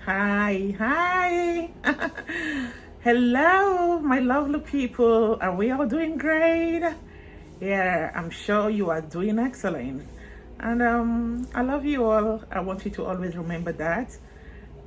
Hi. Hello, my lovely people. Are we all doing great? Yeah, I'm sure you are doing excellent. And I love you all. I want you to always remember that.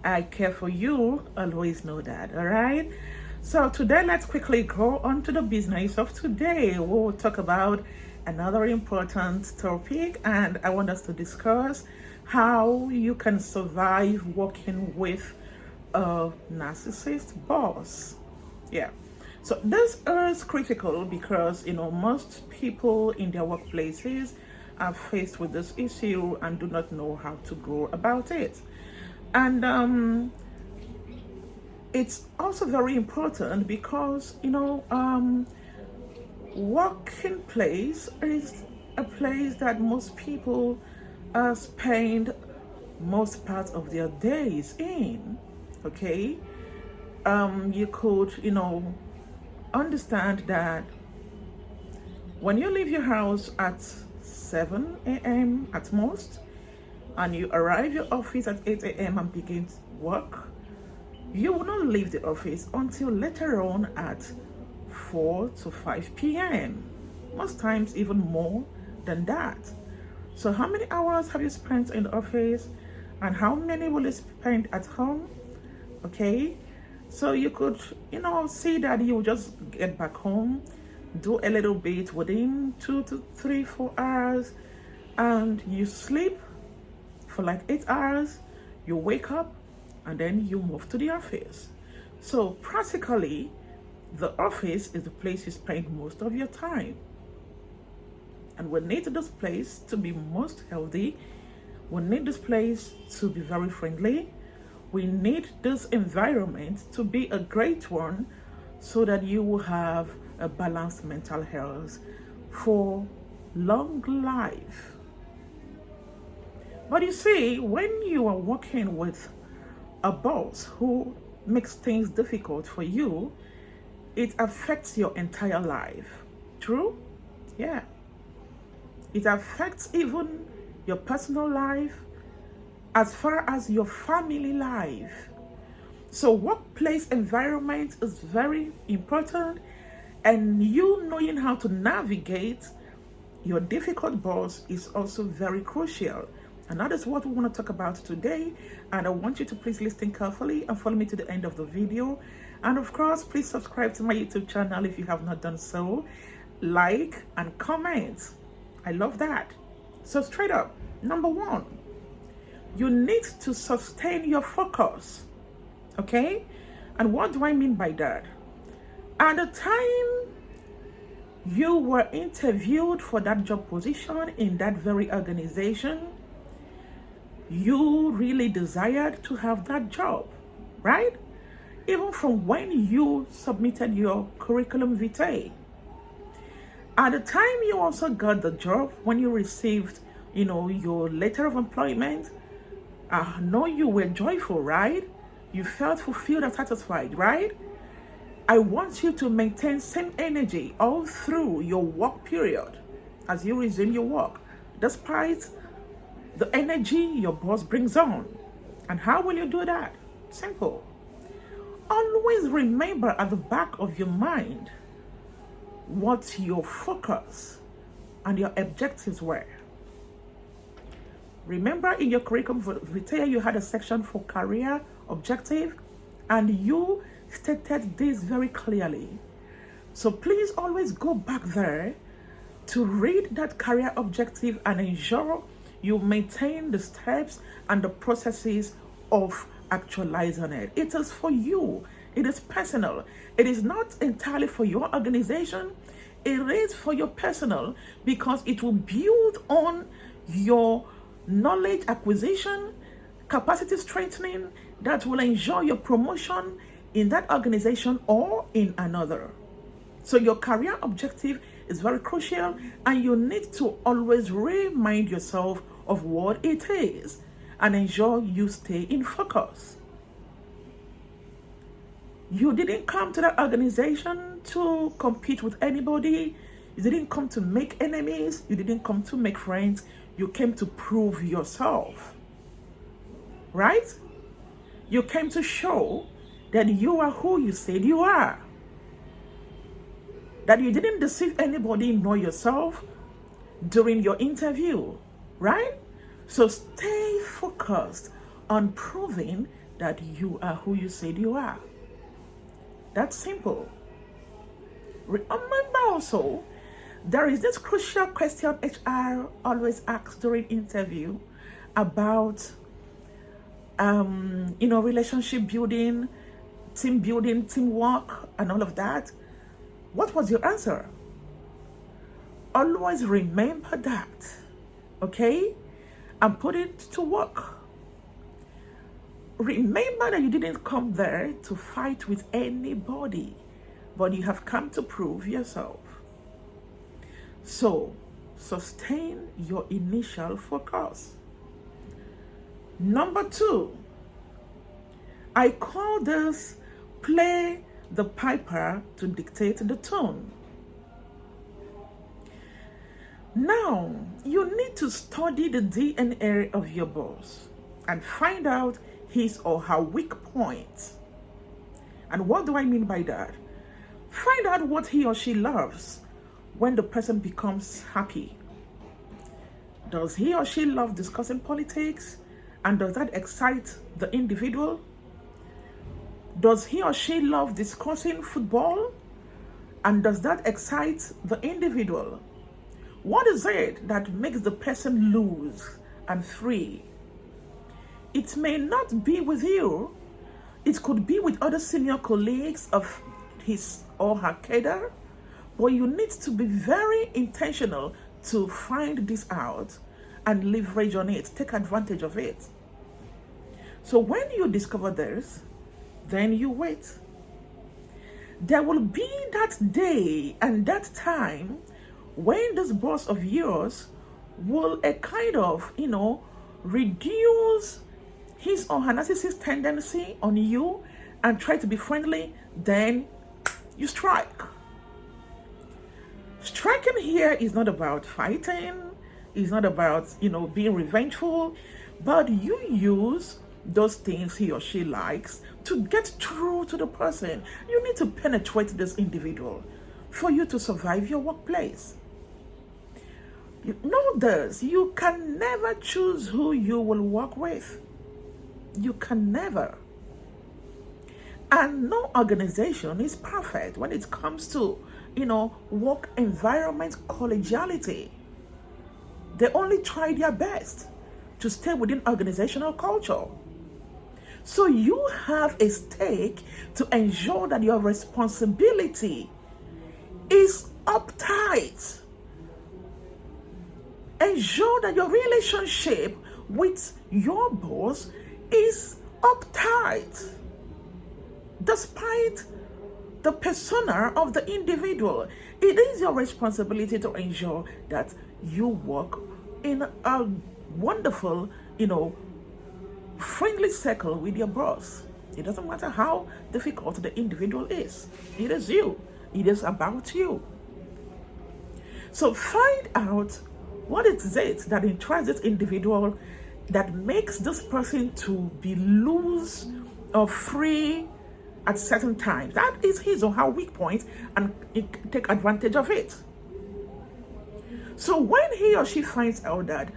I care for you. Always know that. All right. So today, let's quickly go on to the business of today. We'll talk about another important topic, and I want us to discuss how you can survive working with a narcissist boss. Yeah. So this is critical because most people in their workplaces are faced with this issue and do not know how to go about it. And it's also very important because working place is a place that most people spend most parts of their days in. Okay, you could understand that when you leave your house at 7 a.m. at most, and you arrive your office at 8 a.m. and begin work, you will not leave the office until later on at 4 to 5 p.m. Most times even more than that. So how many hours have you spent in the office, and how many will you spend at home? Okay, so you could see that you just get back home, do a little bit within 2 to 3 4 hours, and you sleep for like 8 hours, you wake up, and then you move to the office. So practically the office is the place you spend most of your time, and we need this place to be most healthy. We need this place to be very friendly. We need this environment to be a great one so that you will have a balanced mental health for long life. But you see, when you are working with a boss who makes things difficult for you, it affects your entire life. True? Yeah. It affects even your personal life as far as your family life. So workplace environment is very important, and you knowing how to navigate your difficult boss is also very crucial. And that is what we want to talk about today. And I want you to please listen carefully and follow me to the end of the video. And of course, please subscribe to my YouTube channel if you have not done so. Like and comment. I love that. So straight up, number one, you need to sustain your focus. Okay? And what do I mean by that? At the time you were interviewed for that job position in that very organization, you really desired to have that job, right? Even from when you submitted your curriculum vitae. At the time you also got the job, when you received, your letter of employment, I know you were joyful, right? You felt fulfilled and satisfied, right? I want you to maintain same energy all through your work period as you resume your work, despite the energy your boss brings on. And how will you do that? Simple. Always remember at the back of your mind what your focus and your objectives were. Remember, in your curriculum vitae, you had a section for career objective, and you stated this very clearly. So please always go back there to read that career objective and ensure you maintain the steps and the processes of actualizing it. It is for you. It is personal. It is not entirely for your organization. It is for your personal, because it will build on your knowledge acquisition, capacity strengthening that will ensure your promotion in that organization or in another. So your career objective is very crucial, and you need to always remind yourself of what it is and ensure you stay in focus. You didn't come to that organization to compete with anybody. You didn't come to make enemies. You didn't come to make friends. You came to prove yourself. Right? You came to show that you are who you said you are. That you didn't deceive anybody nor yourself during your interview, right? So stay focused on proving that you are who you said you are. That's simple. Remember also, there is this crucial question HR always asks during interview about, relationship building, teamwork, and all of that. What was your answer? Always remember that, okay? And put it to work. Remember that you didn't come there to fight with anybody, but you have come to prove yourself. So, sustain your initial focus. Number 2, I call this play the piper to dictate the tone. Now, you need to study the DNA of your boss and find out his or her weak points. And what do I mean by that? Find out what he or she loves when the person becomes happy. Does he or she love discussing politics? And does that excite the individual? Does he or she love discussing football? And does that excite the individual? What is it that makes the person loose and free? It may not be with you. It could be with other senior colleagues of his or her cadre, but you need to be very intentional to find this out and leverage on it, take advantage of it. So when you discover this, then you wait. There will be that day and that time when this boss of yours will reduce his or her narcissist tendency on you and try to be friendly, then you strike. Striking here is not about fighting, it's not about, being revengeful, but you use those things he or she likes to get through to the person. You need to penetrate this individual for you to survive your workplace. You know this, you can never choose who you will work with. You can never. And no organization is perfect when it comes to, work environment collegiality. They only try their best to stay within organizational culture. So you have a stake to ensure that your responsibility is uptight. Ensure that your relationship with your boss is uptight, despite the persona of the individual. It is your responsibility to ensure that you work in a wonderful, friendly circle with your boss. It doesn't matter how difficult the individual is. It is you. It is about you. So find out what is it that interests this individual that makes this person to be loose or free at certain times. That is his or her weak point, and take advantage of it. So when he or she finds out that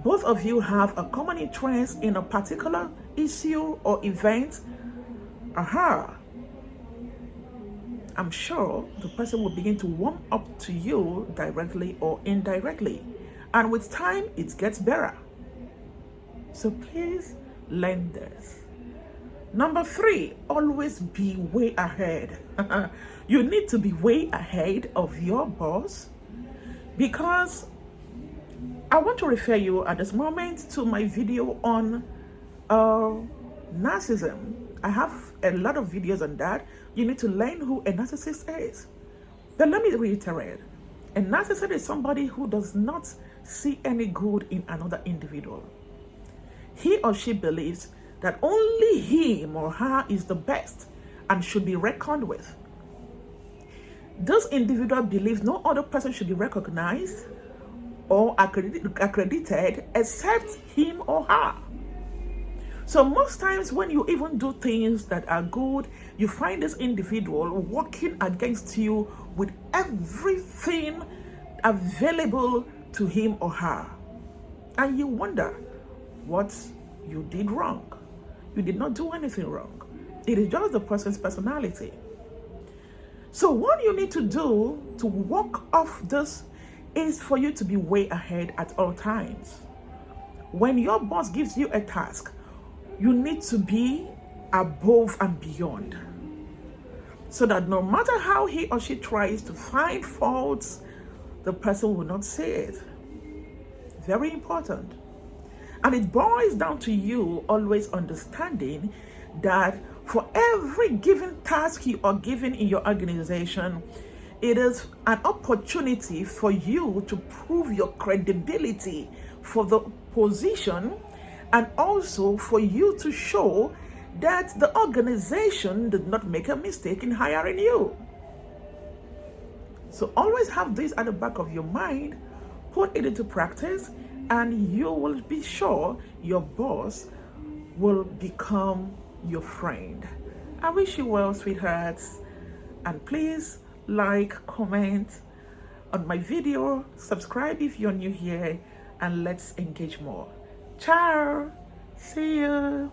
both of you have a common interest in a particular issue or event, I'm sure the person will begin to warm up to you directly or indirectly. And with time, it gets better. So please learn this. Number 3, always be way ahead. You need to be way ahead of your boss, because I want to refer you at this moment to my video on narcissism. I have a lot of videos on that. You need to learn who a narcissist is. But let me reiterate. A narcissist is somebody who does not see any good in another individual. He or she believes that only him or her is the best and should be reckoned with. This individual believes no other person should be recognized or accredited except him or her. So most times when you even do things that are good, you find this individual working against you with everything available to him or her. And you wonder what you did wrong. You did not do anything wrong. It is just the person's personality. So what you need to do to walk off this is for you to be way ahead at all times. When your boss gives you a task, you need to be above and beyond, so that no matter how he or she tries to find faults, the person will not say it. Very important. And it boils down to you always understanding that for every given task you are given in your organization, it is an opportunity for you to prove your credibility for the position, and also for you to show that the organization did not make a mistake in hiring you. So always have this at the back of your mind, put it into practice, and you will be sure your boss will become your friend. I wish you well, sweethearts, and please like, comment on my video, subscribe if you're new here, and let's engage more. Ciao, see you.